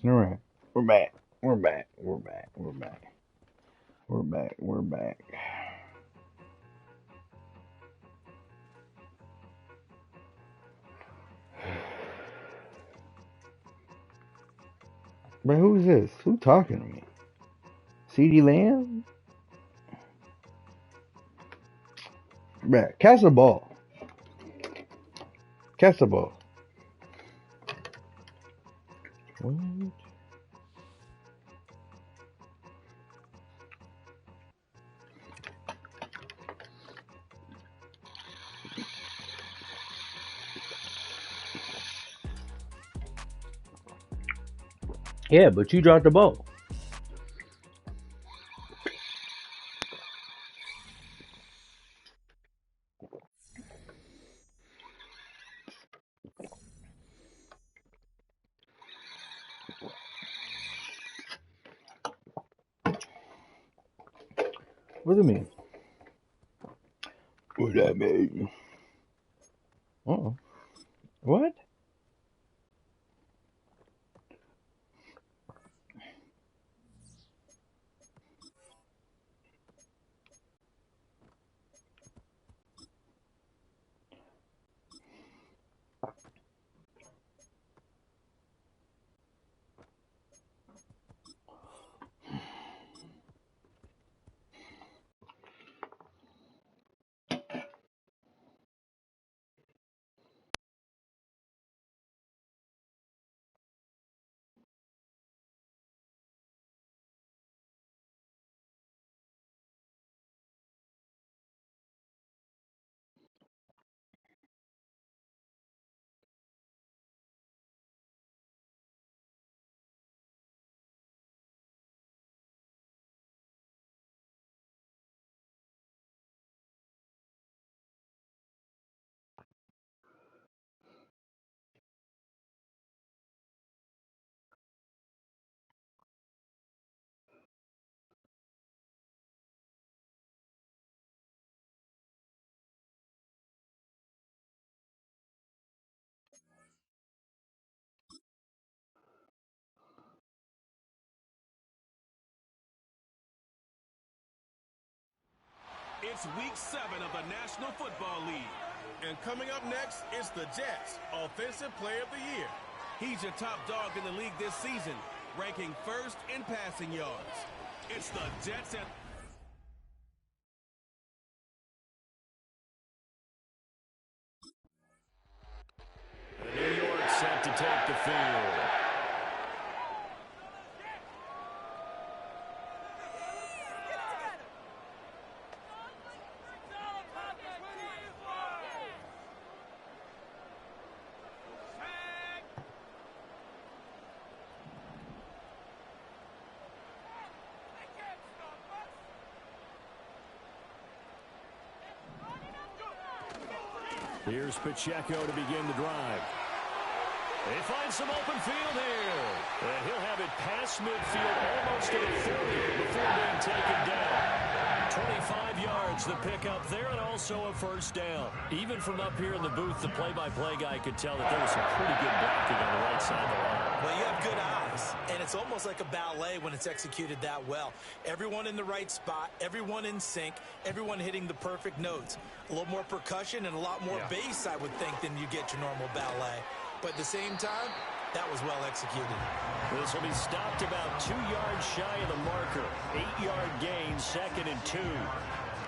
All right. We're back. We're back. We're back. We're back. We're back. We're back. But who's this? Who talking to me? CD Lamb? Bruh, catch the ball. Catch the ball. What? Yeah, but you dropped the ball. What do you mean? What that mean? Uh-oh. What? It's week 7 of the National Football League. And coming up next is the Jets Offensive Player of the Year. He's your top dog in the league this season, ranking first in passing yards. It's the Jets and... New York set to take the field. Here's Pacheco to begin the drive. They find some open field here. And he'll have it past midfield almost to the 30 before being taken down. 25 yards the pickup there, and also a first down. Even from up here in the booth, the play-by-play guy could tell that there was some pretty good blocking on the right side of the line. Well, you have good eyes, and it's almost like a ballet when it's executed that well. Everyone in the right spot, everyone in sync, everyone hitting the perfect notes. A little more percussion and a lot more bass, I would think, than you get your normal ballet. But at the same time, that was well executed. This will be stopped about 2 yards shy of the marker. 8-yard gain, 2nd and 2.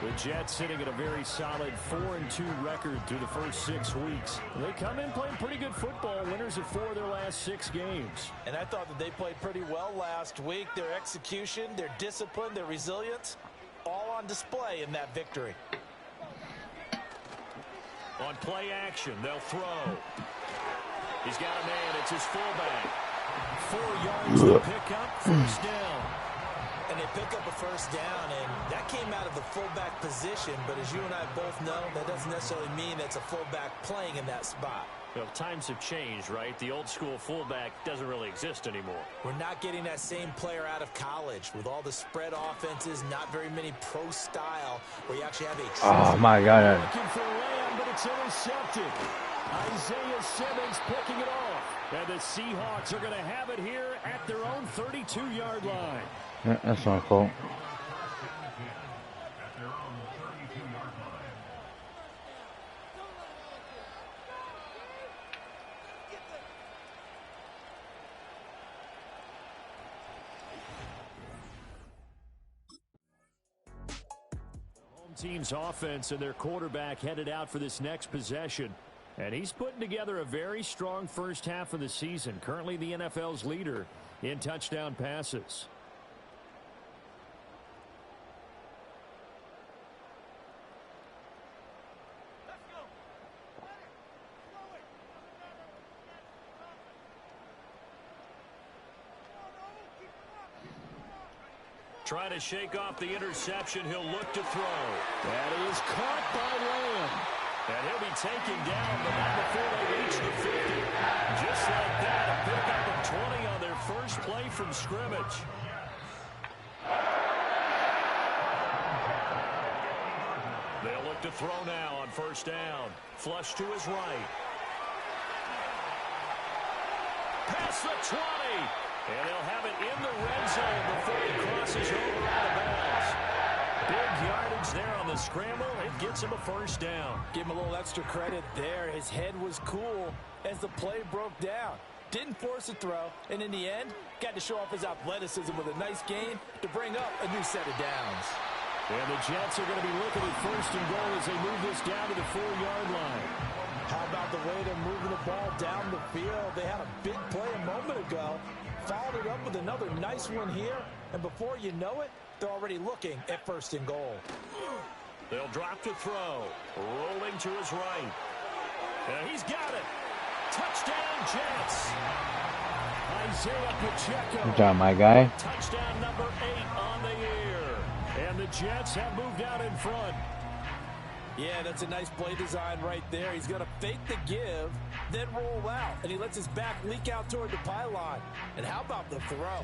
The Jets sitting at a very solid 4-2 record through the first 6 weeks. They come in playing pretty good football, winners of 4 of their last 6 games. And I thought that they played pretty well last week. Their execution, their discipline, their resilience, all on display in that victory. On play action, they'll throw. He's got a man. It's his fullback. 4 yards to pick up, first down. And they pick up a first down, and that came out of the fullback position. But as you and I both know, that doesn't necessarily mean it's a fullback playing in that spot. Well, times have changed, right? The old school fullback doesn't really exist anymore. We're not getting that same player out of college with all the spread offenses, not very many pro style where you actually have a... Oh, my God. Looking for Lamb, but it's intercepted. Isaiah Simmons picking it off. And the Seahawks are going to have it here at their own 32-yard line. Yeah, that's my fault. Team's offense and their quarterback headed out for this next possession. And he's putting together a very strong first half of the season. Currently the NFL's leader in touchdown passes. Trying to shake off the interception. He'll look to throw. That is caught by Lamb. And he'll be taken down, but not before they reach the 50. Just like that, a pickup of 20 on their first play from scrimmage. They'll look to throw now on first down. Flush to his right. Past the 20. And they'll have it in the red zone before he crosses over out of bounds. Big yardage there on the scramble. It gets him a first down. Give him a little extra credit there. His head was cool as the play broke down. Didn't force a throw, and in the end, got to show off his athleticism with a nice gain to bring up a new set of downs. And the Jets are going to be looking at first and goal as they move this down to the 4-yard line. How about the way they're moving the ball down the field? They had a big play a moment ago. Followed it up with another nice one here, and before you know it, they're already looking at first and goal. They'll drop to throw. Rolling to his right. And he's got it. Touchdown, Jets. Isaiah Pacheco. Good job, my guy. Touchdown number 8 on the year. And the Jets have moved out in front. Yeah, that's a nice play design right there. He's going to fake the give, then roll out, and he lets his back leak out toward the pylon. And how about the throw?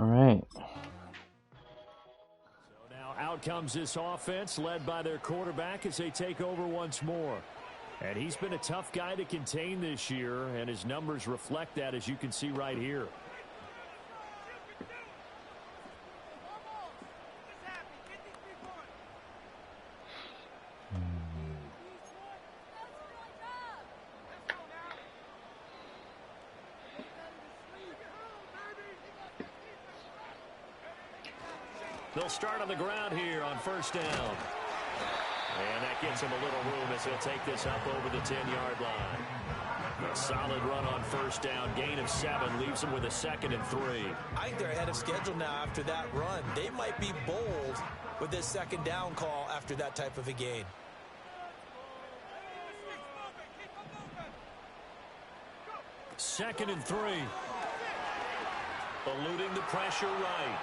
All right. So now out comes this offense led by their quarterback as they take over once more. And he's been a tough guy to contain this year, and his numbers reflect that, as you can see right here. They'll start on the ground here on first down. And that gives him a little room as he'll take this up over the 10-yard line. A solid run on first down. Gain of 7 leaves him with a 2nd and 3. I think they're ahead of schedule now after that run. They might be bold with this second down call after that type of a gain. Second and 3. Eluding the pressure right.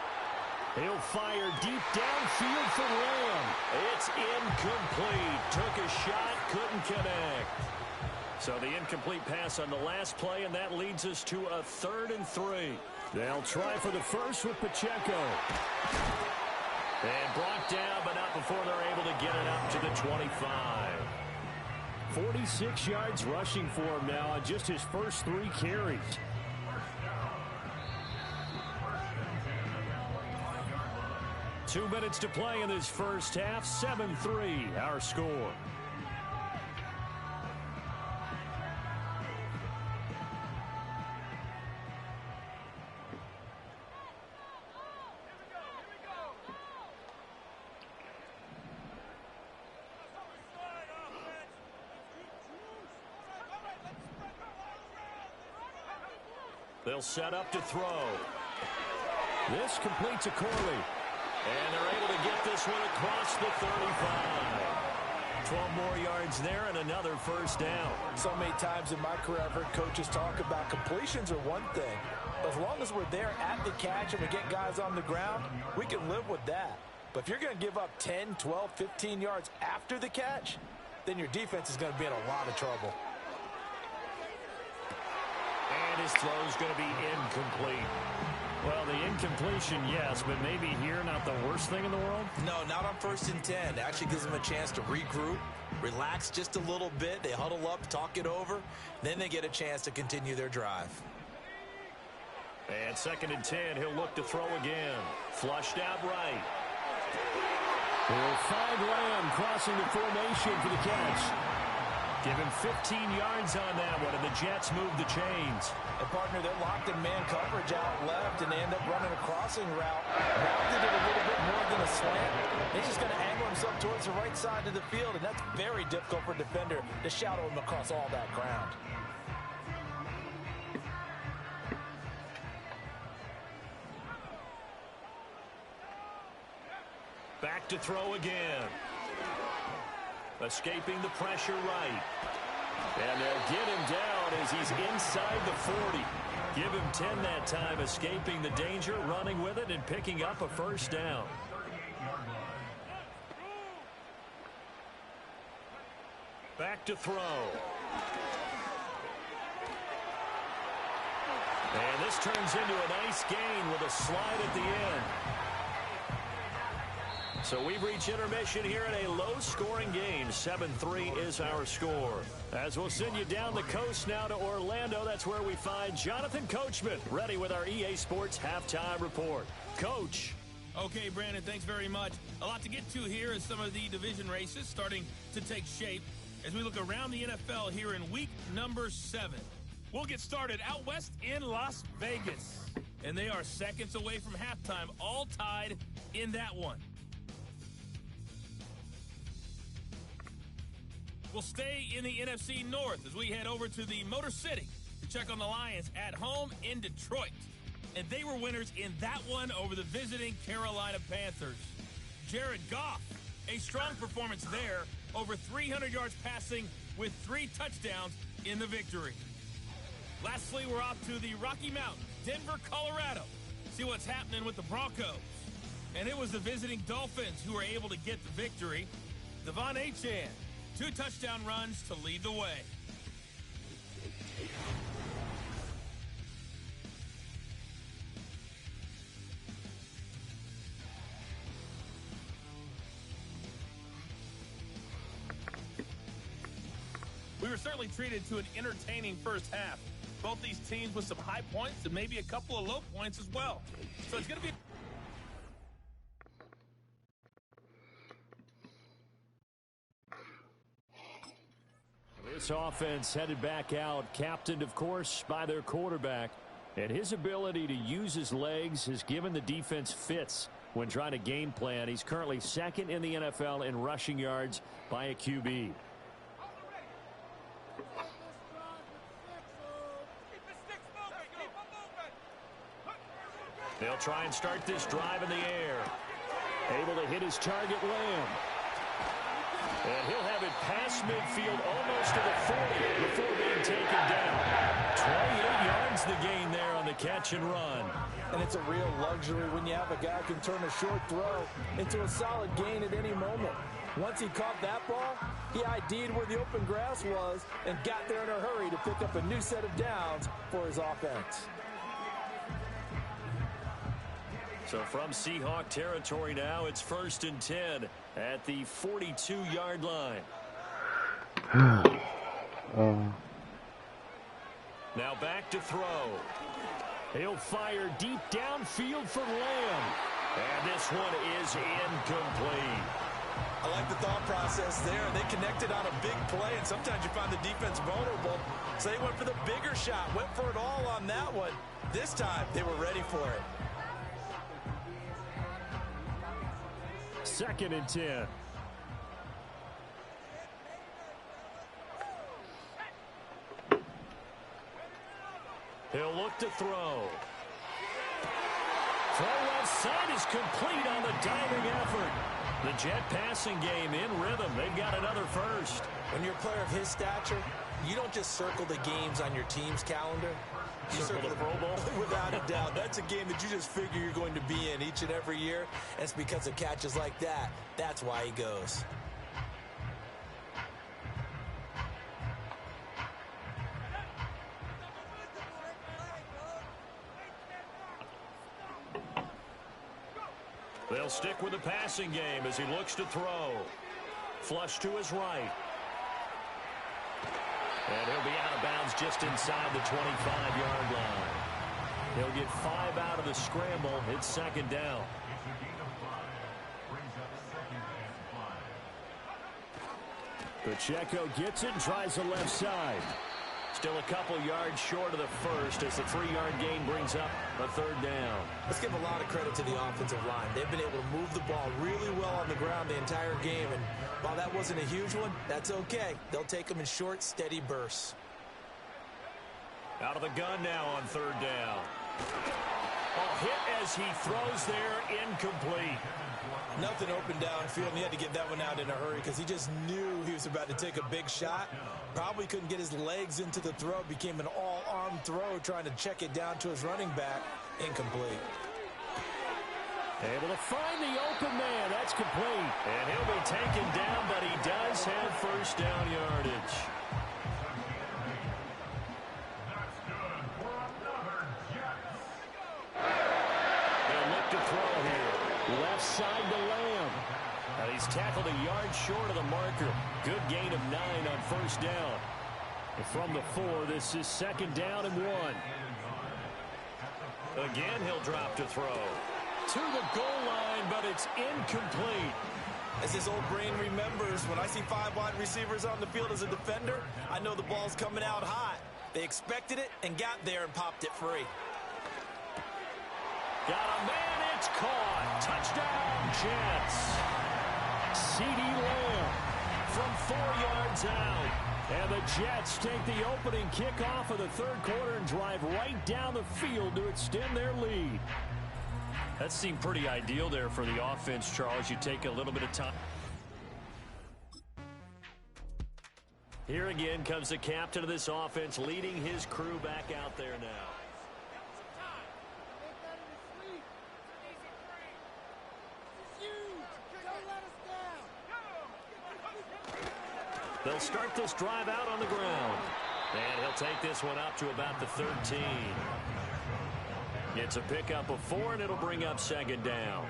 He'll fire deep downfield for Lamb. It's incomplete. Took a shot, couldn't connect. So the incomplete pass on the last play, and that leads us to a 3rd and 3. They'll try for the first with Pacheco. And brought down, but not before they're able to get it up to the 25. 46 yards rushing for him now on just his first 3 carries. Two minutes to play in this first half. 7-3, our score. They'll set up to throw. This completes a Corley. And they're able to get this one across the 35. 12 more yards there and another first down. So many times in my career I've heard coaches talk about completions are one thing. As long as we're there at the catch and we get guys on the ground, we can live with that. But if you're going to give up 10, 12, 15 yards after the catch, then your defense is going to be in a lot of trouble. And his throw is going to be incomplete. Well, the incompletion, yes, but maybe here not the worst thing in the world? No, not on 1st and 10. It actually gives them a chance to regroup, relax just a little bit. They huddle up, talk it over. Then they get a chance to continue their drive. And 2nd and 10, he'll look to throw again. Flushed out right. He'll find Lamb crossing the formation for the catch. Give him 15 yards on that one, and the Jets move the chains. A partner that locked in man coverage out left, and they end up running a crossing route. Rounded it a little bit more than a slant. He's just going to angle himself towards the right side of the field, and that's very difficult for a defender to shadow him across all that ground. Back to throw again. Escaping the pressure right. And they'll get him down as he's inside the 40. Give him 10 that time, escaping the danger, running with it, and picking up a first down. Back to throw. And this turns into a nice gain with a slide at the end. So we've reached intermission here in a low-scoring game. 7-3 is our score. As we'll send you down the coast now to Orlando, that's where we find Jonathan Coachman, ready with our EA Sports Halftime Report. Coach. Okay, Brandon, thanks very much. A lot to get to here as some of the division races starting to take shape as we look around the NFL here in week number 7. We'll get started out west in Las Vegas. And they are seconds away from halftime, all tied in that one. We'll stay in the NFC North as we head over to the Motor City to check on the Lions at home in Detroit. And they were winners in that one over the visiting Carolina Panthers. Jared Goff, a strong performance there, over 300 yards passing with 3 touchdowns in the victory. Lastly, we're off to the Rocky Mountains, Denver, Colorado. See what's happening with the Broncos. And it was the visiting Dolphins who were able to get the victory. Devon Achane, 2 touchdown runs to lead the way. We were certainly treated to an entertaining first half. Both these teams with some high points and maybe a couple of low points as well. So it's going to be... This offense headed back out, captained, of course, by their quarterback. And his ability to use his legs has given the defense fits when trying to game plan. He's currently 2nd in the NFL in rushing yards by a QB. They'll try and start this drive in the air. Able to hit his target, Lamb. And he'll have it past midfield almost to the 40 before being taken down. 28 yards the gain there on the catch and run. And it's a real luxury when you have a guy who can turn a short throw into a solid gain at any moment. Once he caught that ball, he ID'd where the open grass was and got there in a hurry to pick up a new set of downs for his offense. So from Seahawk territory now, it's 1st and 10 at the 42-yard line. Now back to throw. He'll fire deep downfield for Lamb. And this one is incomplete. I like the thought process there. They connected on a big play, and sometimes you find the defense vulnerable. So they went for the bigger shot, went for it all on that one. This time, they were ready for it. 2nd and 10. He'll look to throw. Throw left side is complete on the diving effort. The Jet passing game in rhythm. They've got another first. When you're a player of his stature, you don't just circle the games on your team's calendar. You circle the Pro Bowl? Without a doubt. That's a game that you just figure you're going to be in each and every year. And it's because of catches like that. That's why he goes. They'll stick with the passing game as he looks to throw. Flush to his right. And he'll be out of bounds just inside the 25-yard line. He'll get 5 out of the scramble. It's second down. Pacheco gets it and tries the left side. Still a couple yards short of the first as the 3-yard gain brings up a third down. Let's give a lot of credit to the offensive line. They've been able to move the ball really well on the ground the entire game. And while that wasn't a huge one, that's okay. They'll take them in short, steady bursts. Out of the gun now on third down. A hit as he throws there, incomplete. Nothing open downfield, and he had to get that one out in a hurry because he just knew he was about to take a big shot. Probably couldn't get his legs into the throw. Became an all-arm throw trying to check it down to his running back. Incomplete. Able to find the open man. That's complete. And he'll be taken down, but he does have first down yardage. They'll look to throw here. Left side to Lamb. And he's tackled a yard short of the marker. Good gain of 9 on first down. And from the 4, this is second down and 1. Again, he'll drop to throw. To the goal line, but it's incomplete. As his old brain remembers, when I see 5 wide receivers on the field as a defender, I know the ball's coming out hot. They expected it and got there and popped it free. Got a man, it's caught. Touchdown, Jets. C.D. Lamb from 4 yards out. And the Jets take the opening kickoff of the third quarter and drive right down the field to extend their lead. That seemed pretty ideal there for the offense, Charles. You take a little bit of time. Here again comes the captain of this offense, leading his crew back out there now. They'll start this drive out on the ground. And he'll take this one up to about the 13. It's a pickup of 4, and it'll bring up second down.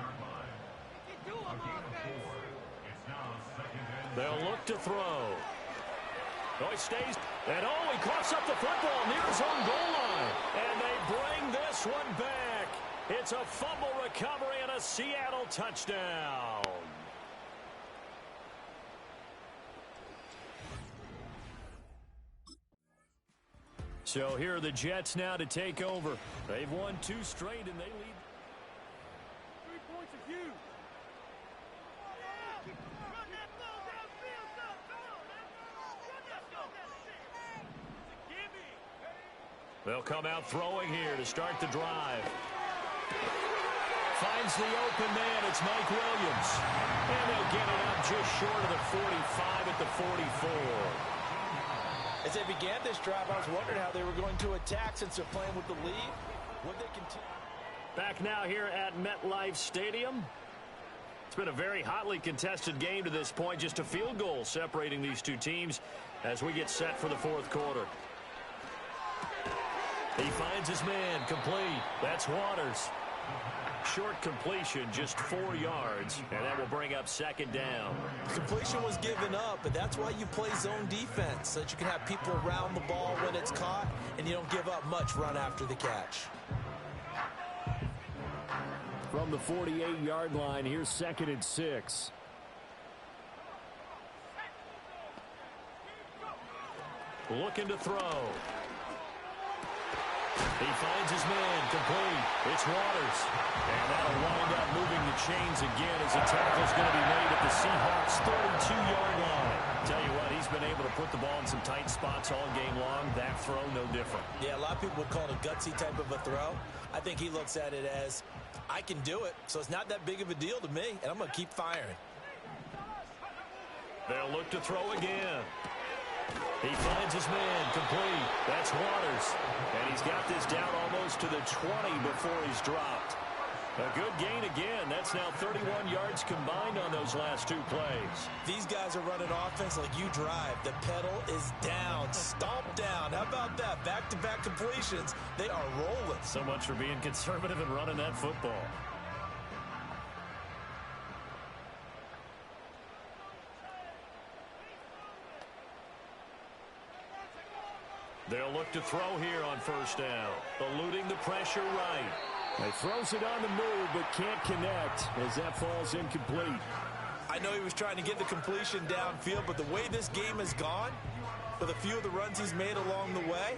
They'll look to throw. Oh, he stays. And he coughs up the football near his own goal line. And they bring this one back. It's a fumble recovery and a Seattle touchdown. So here are the Jets now to take over. They've won 2 straight, and they lead. 3 points are huge. They'll come out throwing here to start the drive. Finds the open man. It's Mike Williams. And they'll get it up just short of the 45 at the 44. As they began this drive, I was wondering how they were going to attack since they're playing with the lead. Would they continue? Back now here at MetLife Stadium. It's been a very hotly contested game to this point. Just a field goal separating these two teams as we get set for the fourth quarter. He finds his man, complete. That's Waters. Short completion, just 4 yards, and that will bring up second down. Completion was given up, but that's why you play zone defense, so that you can have people around the ball when it's caught, and you don't give up much run after the catch. From the 48-yard line, here's second and 6. Looking to throw. He finds his man, complete. It's Waters. And that'll wind up moving the chains again as the tackle's going to be made at the Seahawks' 32-yard line. Tell you what, he's been able to put the ball in some tight spots all game long. That throw, no different. Yeah, a lot of people would call it a gutsy type of a throw. I think he looks at it as, I can do it, so it's not that big of a deal to me, and I'm going to keep firing. They'll look to throw again. He finds his man, complete. That's Waters. And he's got this down almost to the 20 before he's dropped. A good gain again. That's now 31 yards combined on those last 2 plays. These guys are running offense like you drive. The pedal is down, stomp down. How about that? Back-to-back completions. They are rolling. So much for being conservative and running that football. look to throw here on first down. Eluding the pressure right. He throws it on the move, but can't connect as that falls incomplete. I know he was trying to get the completion downfield, but the way this game has gone, with a few of the runs he's made along the way,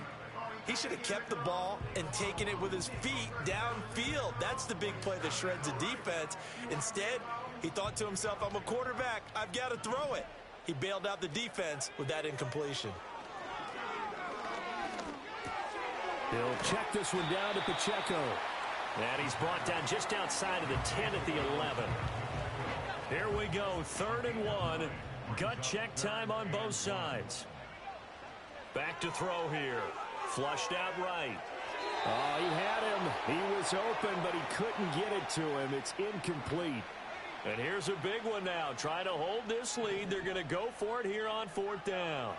he should have kept the ball and taken it with his feet downfield. That's the big play that shreds a defense. Instead, he thought to himself, I'm a quarterback, I've got to throw it. He bailed out the defense with that incompletion. He'll check this one down to Pacheco. And he's brought down just outside of the 10 at the 11. Here we go, 3rd and 1. Gut check time on both sides. Back to throw here. Flushed out right. Oh, he had him. He was open, but he couldn't get it to him. It's incomplete. And here's a big one now. Trying to hold this lead. They're going to go for it here on 4th down.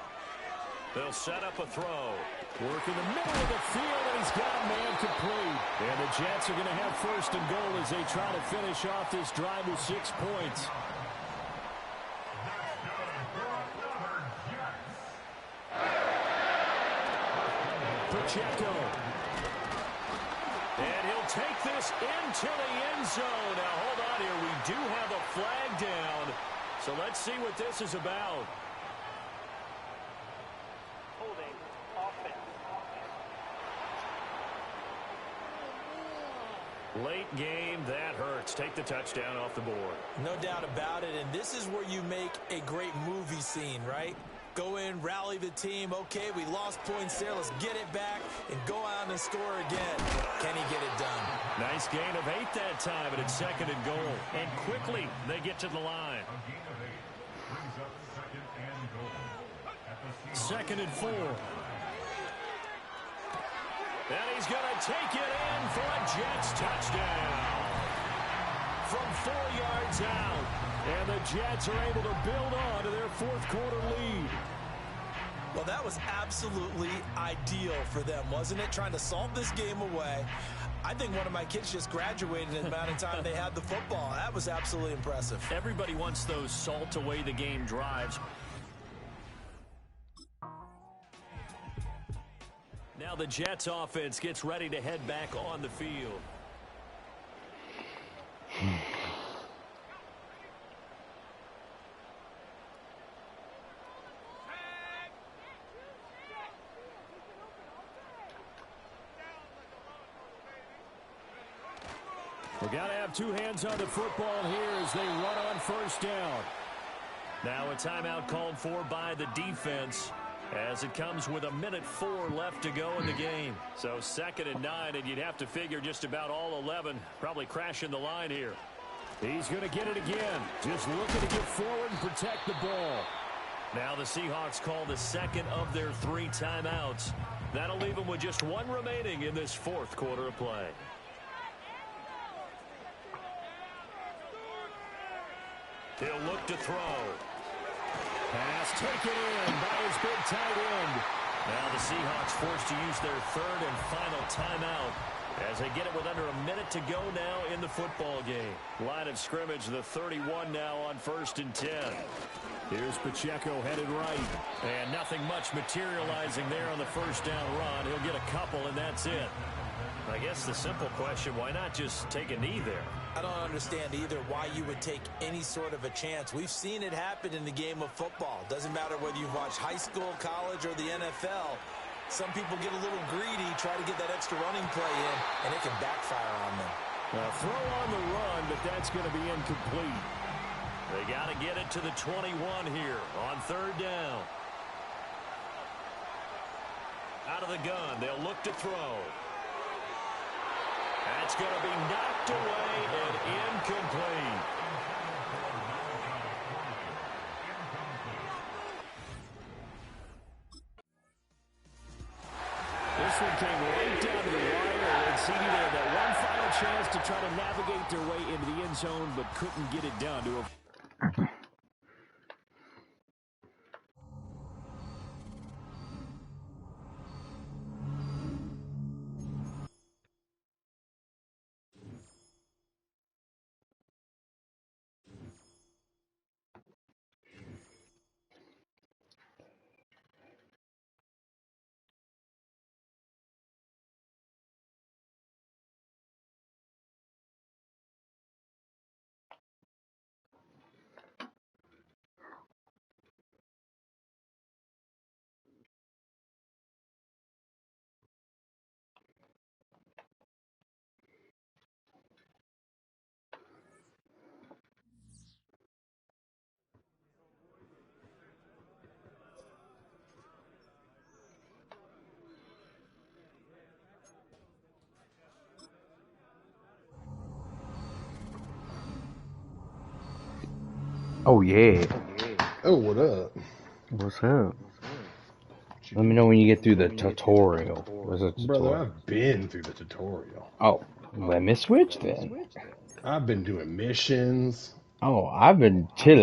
They'll set up a throw. Work in the middle of the field, and he's got a man complete. And the Jets are going to have 1st and goal as they try to finish off this drive with 6 points. Pacheco. And he'll take this into the end zone. Now, hold on here. We do have a flag down. So let's see what this is about. Late game, that hurts. Take the touchdown off the board. No doubt about it, and this is where you make a great movie scene, right? Go in, rally the team. Okay, we lost points there. Let's get it back and go out and score again. Can he get it done? Nice gain of 8 that time, but it's 2nd and goal. And quickly, they get to the line. 2nd and 4. And he's going to take it in for a Jets touchdown. From 4 yards out. And the Jets are able to build on to their 4th quarter lead. Well, that was absolutely ideal for them, wasn't it? Trying to salt this game away. I think one of my kids just graduated in the amount of time they had the football. That was absolutely impressive. Everybody wants those salt away the game drives. Now the Jets offense gets ready to head back on the field. We got to have 2 hands on the football here as they run on 1st down. Now a timeout called for by the defense, as it comes with 1:04 left to go in the game. So 2nd and 9, and you'd have to figure just about all 11 probably crashing the line here. He's going to get it again. Just looking to get forward and protect the ball. Now the Seahawks call the 2nd of their 3 timeouts. That'll leave them with just 1 remaining in this 4th quarter of play. He'll look to throw. Pass taken in by his big tight end. Now the Seahawks forced to use their 3rd and final timeout as they get it with under 1 minute to go now in the football game. Line of scrimmage, the 31 now on 1st and 10. Here's Pacheco headed right. And nothing much materializing there on the 1st down run. He'll get a couple, and that's it. I guess the simple question, why not just take a knee there? I don't understand either why you would take any sort of a chance. We've seen it happen in the game of football. Doesn't matter whether you've watched high school, college, or the NFL. Some people get a little greedy, try to get that extra running play in, and it can backfire on them. A throw on the run, but that's going to be incomplete. They got to get it to the 21 here on 3rd down. Out of the gun, they'll look to throw. That's going to be knocked away and incomplete. This one came right down to the wire, and CD had that one final chance to try to navigate their way into the end zone, but couldn't get it down to a... Oh, yeah. Oh, what up? What's up? What you Let me know doing? when you get through the tutorial. What's a Brother, tutorial? I've been through the tutorial. Oh, let me switch then. I've been doing missions. Oh, I've been chilling.